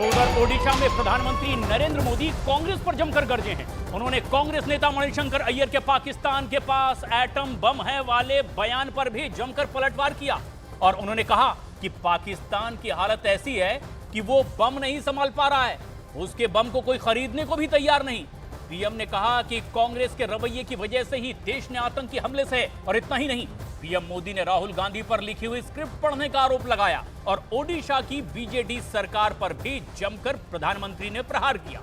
उधर ओडिशा में प्रधानमंत्री नरेंद्र मोदी कांग्रेस पर जमकर गरजे हैं। उन्होंने कांग्रेस नेता मणिशंकर अय्यर के पाकिस्तान के पास एटम बम है वाले बयान पर भी जमकर पलटवार किया और उन्होंने कहा कि पाकिस्तान की हालत ऐसी है कि वो बम नहीं संभाल पा रहा है, उसके बम को कोई खरीदने को भी तैयार नहीं। पीएम ने कहा कि कांग्रेस के रवैये की वजह से ही देश ने आतंकी हमले से, और इतना ही नहीं, पीएम मोदी ने राहुल गांधी पर लिखी हुई स्क्रिप्ट पढ़ने का आरोप लगाया और ओडिशा की बीजेडी सरकार पर भी जमकर प्रधानमंत्री ने प्रहार किया।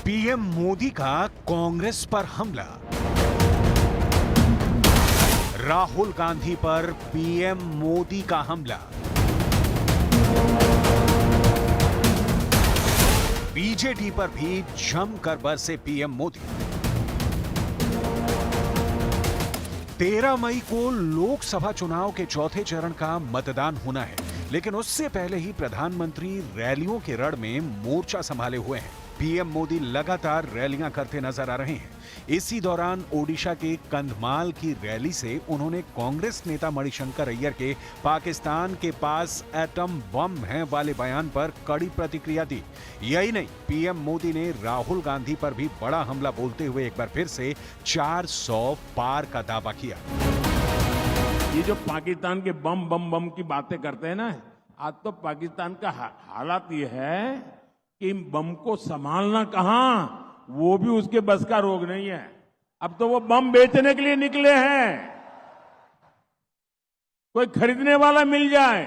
पीएम मोदी का कांग्रेस पर हमला, राहुल गांधी पर पीएम मोदी का हमला, बीजेडी पर भी जमकर बरसे पीएम मोदी। 13 मई को लोकसभा चुनाव के चौथे चरण का मतदान होना है, लेकिन उससे पहले ही प्रधानमंत्री रैलियों के रड़ में मोर्चा संभाले हुए हैं। पीएम मोदी लगातार रैलियां करते नजर आ रहे हैं। इसी दौरान ओडिशा के कंधमाल की रैली से उन्होंने कांग्रेस नेता मणिशंकर अय्यर के पाकिस्तान के पास एटम बम है वाले बयान पर कड़ी प्रतिक्रिया दी। यही नहीं, पीएम मोदी ने राहुल गांधी पर भी बड़ा हमला बोलते हुए एक बार फिर से 400 पार का दावा किया। ये जो पाकिस्तान के बम बम बम की बातें करते हैं ना, आज तो पाकिस्तान का हालात ये है कि बम को संभालना कहां, वो भी उसके बस का रोग नहीं है। अब तो वो बम बेचने के लिए निकले हैं, कोई खरीदने वाला मिल जाए।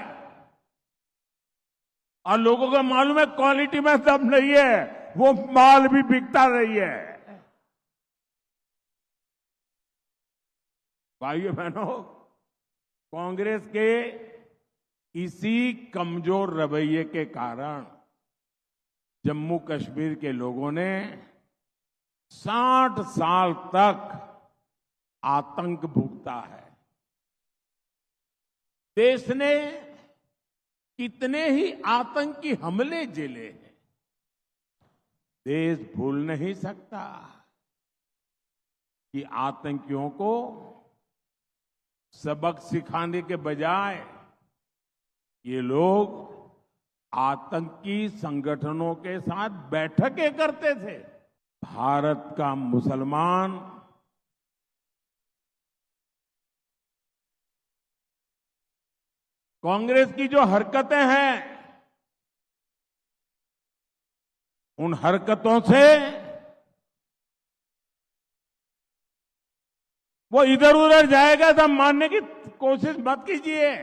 और लोगों को मालूम है क्वालिटी में दम नहीं है, वो माल भी बिकता नहीं है। भाइयों बहनों, कांग्रेस के इसी कमजोर रवैये के कारण जम्मू कश्मीर के लोगों ने 60 साल तक आतंक भुगता है। देश ने कितने ही आतंकी हमले झेले हैं, देश भूल नहीं सकता कि आतंकियों को सबक सिखाने के बजाय ये लोग आतंकी संगठनों के साथ बैठकें करते थे। भारत का मुसलमान कांग्रेस की जो हरकतें हैं, उन हरकतों से वो इधर उधर जाएगा, सब मानने की कोशिश मत कीजिए।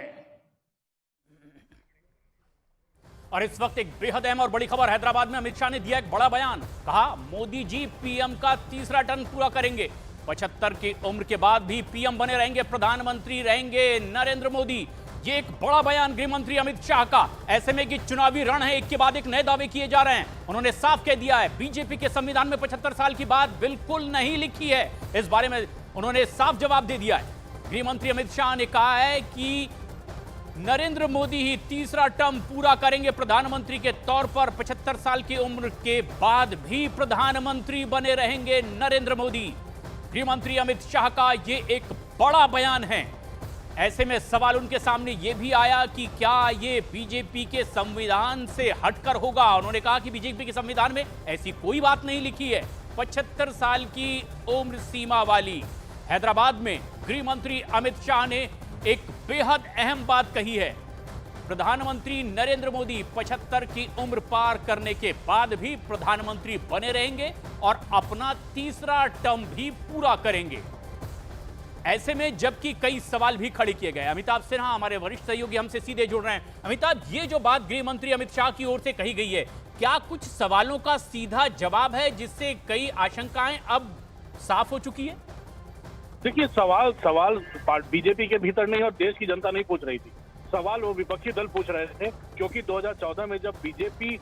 और इस वक्त एक बेहद अहम और बड़ी खबर, हैदराबाद में अमित शाह ने दिया एक बड़ा बयान। कहा, मोदी जी पीएम का तीसरा टर्म पूरा करेंगे, 75 की उम्र के बाद भी पीएम बने रहेंगे, प्रधानमंत्री रहेंगे नरेंद्र मोदी। ये एक बड़ा बयान गृह मंत्री अमित शाह का, ऐसे में कि चुनावी रण है, एक के बाद एक नए दावे किए जा रहे हैं। उन्होंने साफ कह दिया है, बीजेपी के संविधान में 75 साल की बात बिल्कुल नहीं लिखी है। इस बारे में उन्होंने साफ जवाब दे दिया है। गृह मंत्री अमित शाह ने कहा है कि नरेंद्र मोदी ही तीसरा टर्म पूरा करेंगे प्रधानमंत्री के तौर पर, 75 साल की उम्र के बाद भी प्रधानमंत्री बने रहेंगे नरेंद्र मोदी। गृह मंत्री अमित शाह का ये एक बड़ा बयान है। ऐसे में सवाल उनके सामने ये भी आया कि क्या ये बीजेपी के संविधान से हटकर होगा। उन्होंने कहा कि बीजेपी के संविधान में ऐसी कोई बात नहीं लिखी है 75 साल की उम्र सीमा वाली। हैदराबाद में गृह मंत्री अमित शाह ने एक बेहद अहम बात कही है। प्रधानमंत्री नरेंद्र मोदी 75 की उम्र पार करने के बाद भी प्रधानमंत्री बने रहेंगे और अपना तीसरा टर्म भी पूरा करेंगे। ऐसे में जबकि कई सवाल भी खड़े किए गए। अमिताभ सिन्हा हमारे वरिष्ठ सहयोगी हमसे सीधे जुड़ रहे हैं। अमिताभ, ये जो बात गृह मंत्री अमित शाह की ओर से कही गई है, क्या कुछ सवालों का सीधा जवाब है जिससे कई आशंकाएं अब साफ हो चुकी है? देखिए, सवाल बीजेपी के भीतर नहीं और देश की जनता नहीं पूछ रही थी। सवाल वो विपक्षी दल पूछ रहे थे, क्योंकि 2014 में जब बीजेपी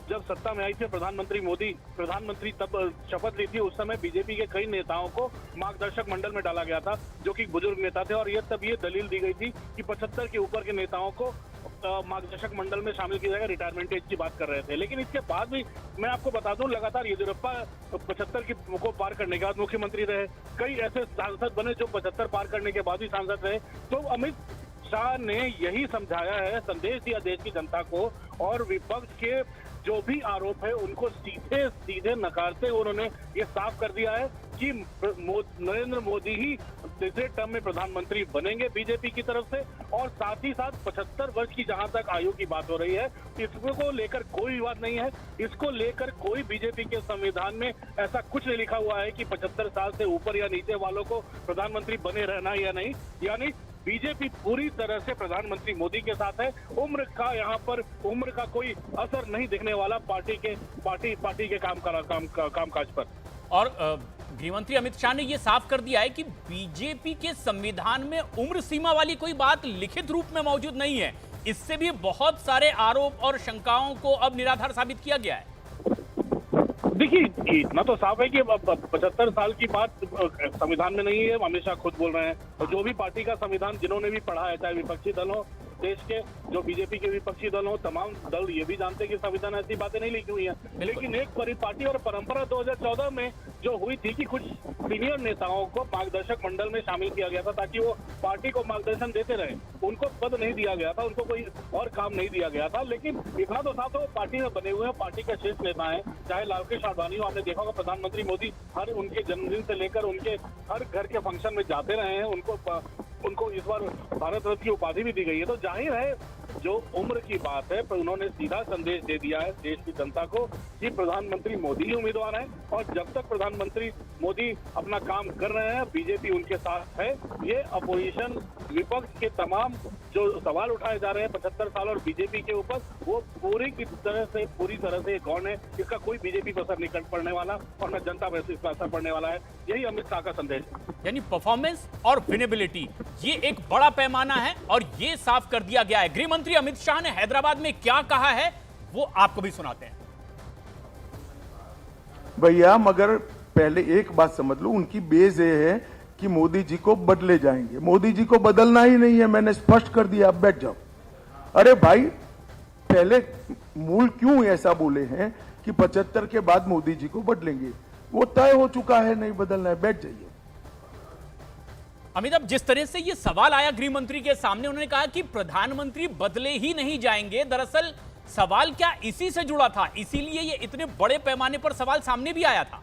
सत्ता में आई थी, प्रधानमंत्री तब शपथ ली थी, उस समय बीजेपी के कई नेताओं को मार्गदर्शक मंडल में डाला गया था, जो कि बुजुर्ग नेता थे। और तब ये दलील दी गई थी कि 75 के ऊपर के नेताओं को मार्गदर्शक मंडल में शामिल किया जाएगा, रिटायरमेंट एज की बात कर रहे थे। लेकिन इसके बाद भी मैं आपको बता दूं, लगातार येदियुरप्पा 75 को पार करने के बाद मुख्यमंत्री रहे, कई ऐसे सांसद बने जो 75 पार करने के बाद भी सांसद रहे। तो अमित शाह ने यही समझाया है, संदेश दिया देश की जनता को, और विपक्ष के जो भी आरोप है उनको सीधे सीधे नकारते हुए उन्होंने ये साफ कर दिया है कि नरेंद्र मोदी ही तीसरे टर्म में प्रधानमंत्री बनेंगे बीजेपी की तरफ से। और साथ ही साथ 75 वर्ष की जहां तक आयु की बात हो रही है, इसको लेकर कोई विवाद नहीं है। इसको लेकर कोई बीजेपी के संविधान में ऐसा कुछ नहीं लिखा हुआ है कि 75 साल से ऊपर या नीचे वालों को प्रधानमंत्री बने रहना या नहीं। यानी बीजेपी पूरी तरह से प्रधानमंत्री मोदी के साथ है। उम्र का कोई असर नहीं दिखने वाला पार्टी के कामकाज पर। और गृहमंत्री अमित शाह ने यह साफ कर दिया है कि बीजेपी के संविधान में उम्र सीमा वाली कोई बात लिखित रूप में मौजूद नहीं है। इससे भी बहुत सारे आरोप और शंकाओं को अब निराधार साबित किया गया है। देखिए, इतना तो साफ है कि 75 साल की बात संविधान में नहीं है, अमित शाह खुद बोल रहे हैं। और जो भी पार्टी का संविधान जिन्होंने भी पढ़ा है, चाहे विपक्षी दल हो, देश के जो बीजेपी के विपक्षी दल हो, तमाम दल ये भी जानते हैं कि संविधान ऐसी बातें नहीं लिखी हुई है। लेकिन एक परिपाटी और परंपरा 2014 में जो हुई थी कि कुछ सीनियर नेताओं को मार्गदर्शक मंडल में शामिल किया गया था ताकि वो पार्टी को मार्गदर्शन देते रहे। उनको पद नहीं दिया गया था, उनको कोई और काम नहीं दिया गया था। लेकिन इतना तो साफ है, पार्टी में बने हुए हैं, पार्टी के शीर्ष नेता हैं, चाहे लालकृष्ण आडवाणी हो। आपने देखा होगा प्रधानमंत्री मोदी हर उनके जन्मदिन से लेकर उनके हर घर के फंक्शन में जाते रहे हैं। उनको इस बार भारत रत्न की उपाधि भी दी गई है। तो जाहिर है जो उम्र की बात है, पर उन्होंने सीधा संदेश दे दिया है देश की जनता को कि प्रधानमंत्री मोदी ही उम्मीदवार हैं। और जब तक प्रधानमंत्री मोदी अपना काम कर रहे हैं, बीजेपी उनके साथ है। ये अपोजिशन विपक्ष के तमाम जो सवाल उठाए जा रहे हैं 75 साल और बीजेपी के ऊपर, वो पूरी तरह से गौण है। इसका कोई बीजेपी पर असर नहीं पड़ने वाला और न जनता पर इसका असर पड़ने वाला है। यही अमित शाह का संदेश है। यानी परफॉर्मेंस और विनेबिलिटी, ये एक बड़ा पैमाना है और ये साफ कर दिया गया है। गृह मंत्री अमित शाह ने हैदराबाद में क्या कहा है वो आपको भी सुनाते हैं। भैया, मगर पहले एक बात समझ लो, उनकी बेस ये है कि मोदी जी को बदले जाएंगे। मोदी जी को बदलना ही नहीं है, मैंने स्पष्ट कर दिया, आप बैठ जाओ। अरे भाई, पहले मूल क्यों ऐसा बोले हैं कि 75 के बाद मोदी जी को बदलेंगे? वो तय हो चुका है, नहीं बदलना है, बैठ जाइए। अमिताभ, जिस तरह से ये सवाल आया गृह मंत्री के सामने, उन्होंने कहा कि प्रधानमंत्री बदले ही नहीं जाएंगे। दरअसल सवाल क्या इसी से जुड़ा था, इसीलिए ये इतने बड़े पैमाने पर सवाल सामने भी आया था।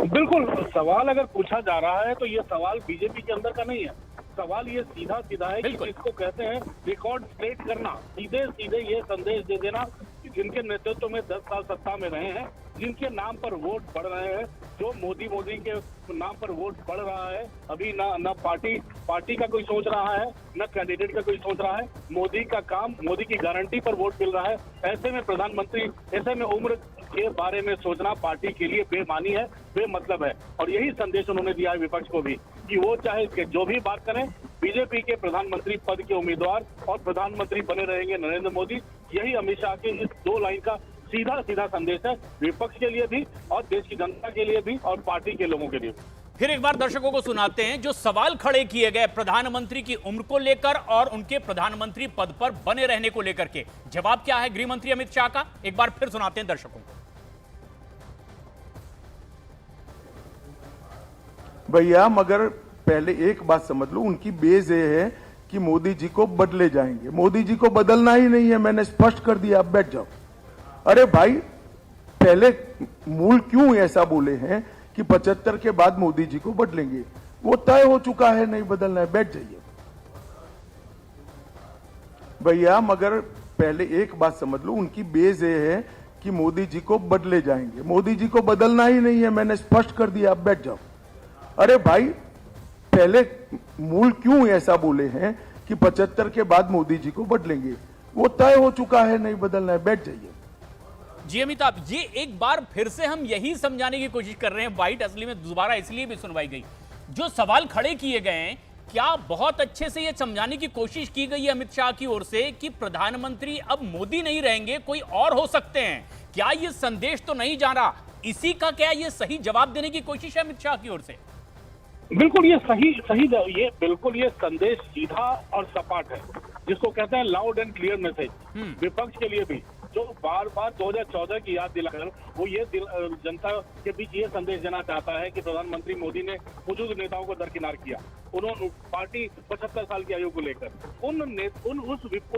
बिल्कुल, सवाल अगर पूछा जा रहा है तो ये सवाल बीजेपी के अंदर का नहीं है। सवाल ये सीधा सीधा है कि जिसको कहते हैं रिकॉर्ड स्ट्रेट करना, सीधे सीधे ये संदेश दे देना कि जिनके नेतृत्व में 10 साल सत्ता में रहे हैं, जिनके नाम पर वोट बढ़ रहे हैं, जो मोदी के नाम पर वोट बढ़ रहा है, अभी ना पार्टी का कोई सोच रहा है, न कैंडिडेट का कोई सोच रहा है। मोदी का काम, मोदी की गारंटी पर वोट मिल रहा है। ऐसे में उम्र के बारे में सोचना पार्टी के लिए बेमानी है, बेमतलब है। और यही संदेश उन्होंने दिया है विपक्ष को भी कि वो चाहे जो भी बात करें, बीजेपी के प्रधानमंत्री पद के उम्मीदवार और प्रधानमंत्री बने रहेंगे नरेंद्र मोदी। यही अमित शाह के इस 2 लाइन का सीधा सीधा संदेश है, विपक्ष के लिए भी और देश की जनता के लिए भी और पार्टी के लोगों के लिए भी। फिर एक बार दर्शकों को सुनाते हैं जो सवाल खड़े किए गए प्रधानमंत्री की उम्र को लेकर और उनके प्रधानमंत्री पद पर बने रहने को लेकर के। जवाब क्या है गृह मंत्री अमित शाह का, एक बार फिर सुनाते हैं दर्शकों को। भैया, मगर पहले एक बात समझ लो, उनकी बेस ये है कि मोदी जी को बदले जाएंगे। मोदी जी को बदलना ही नहीं है, मैंने स्पष्ट कर दिया, आप बैठ जाओ। अरे भाई, पहले मूल क्यों ऐसा बोले हैं कि 75 के बाद मोदी जी को बदलेंगे? वो तय हो चुका है, नहीं बदलना है, बैठ जाइए। भैया, मगर पहले एक बात समझ लो, उनकी बेस ये है कि मोदी जी को बदले जाएंगे। मोदी जी को बदलना ही नहीं है, मैंने स्पष्ट कर दिया, आप बैठ जाओ। अरे भाई, पहले मूल क्यों ऐसा बोले हैं कि 75 के बाद मोदी जी को बदलेंगे? वो तय हो चुका है, नहीं बदलना है, बैठ जाइए। जी अमिताभ, ये एक बार फिर से हम यही समझाने की कोशिश कर रहे हैं, बाइट असली में दोबारा इसलिए भी सुनवाई गई, जो सवाल खड़े किए गए हैं, क्या बहुत अच्छे से यह समझाने की कोशिश की गई है अमित शाह की ओर से कि प्रधानमंत्री अब मोदी नहीं रहेंगे, कोई और हो सकते हैं? क्या यह संदेश तो नहीं जा रहा? इसी का क्या यह सही जवाब देने की कोशिश है अमित शाह की ओर से? बिल्कुल ये सही ये बिल्कुल ये संदेश सीधा और सपाट है, जिसको कहते हैं लाउड एंड क्लियर मैसेज। विपक्ष के लिए भी जो बार बार 2014 की याद दिलाकर वो ये जनता के बीच ये संदेश देना चाहता है कि प्रधानमंत्री मोदी ने बुजुर्ग नेताओं को दरकिनार किया। उन्होंने पार्टी 75 साल की आयु को लेकर उन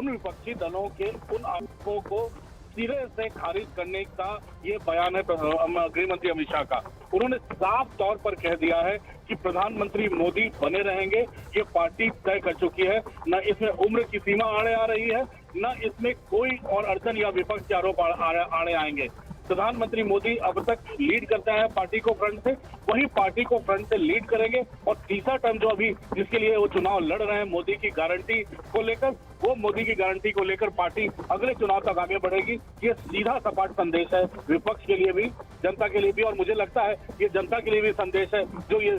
विपक्षी दलों के उन आरोपों को सिरे से खारिज करने का ये बयान है गृह मंत्री अमित शाह का। उन्होंने साफ तौर पर कह दिया है कि प्रधानमंत्री मोदी बने रहेंगे, ये पार्टी तय कर चुकी है। न इसमें उम्र की सीमा आड़े आ रही है, न इसमें कोई और अड़चन या विपक्ष के आरोप आड़े आएंगे। प्रधानमंत्री मोदी अब तक लीड करते हैं पार्टी को फ्रंट से, वही पार्टी को फ्रंट से लीड करेंगे और तीसरा टर्म जो अभी जिसके लिए वो चुनाव लड़ रहे हैं मोदी की गारंटी को लेकर, वो मोदी की गारंटी को लेकर पार्टी अगले चुनाव तक आगे बढ़ेगी। ये सीधा सपाट संदेश है विपक्ष के लिए भी, जनता के लिए भी, और मुझे लगता है ये जनता के लिए भी संदेश है। जो ये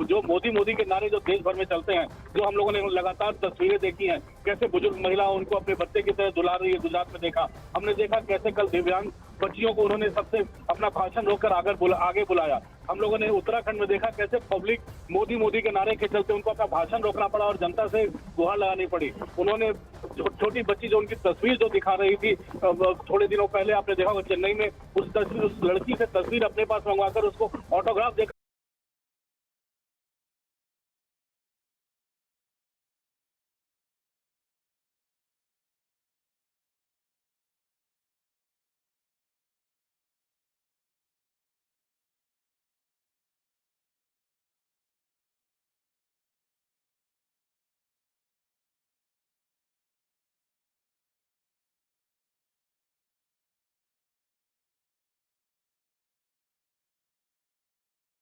जो मोदी के नारे जो देश भर में चलते हैं, जो हम लोगों ने लगातार तस्वीरें देखी हैं, कैसे बुजुर्ग महिला उनको अपने बच्चे की तरह दुला रही है, गुजरात में देखा हमने, देखा कैसे कल दिव्यांग बच्चियों को उन्होंने सबसे अपना भाषण रोककर आगे बुलाया। हम लोगों ने उत्तराखंड में देखा कैसे पब्लिक मोदी के नारे के चलते उनको अपना भाषण रोकना पड़ा और जनता से गुहार लगानी पड़ी। उन्होंने छोटी बच्ची जो उनकी तस्वीर जो दिखा रही थी थोड़े दिनों पहले, आपने देखा होगा चेन्नई में, उस लड़की से तस्वीर अपने पास मंगवाकर उसको ऑटोग्राफ देकर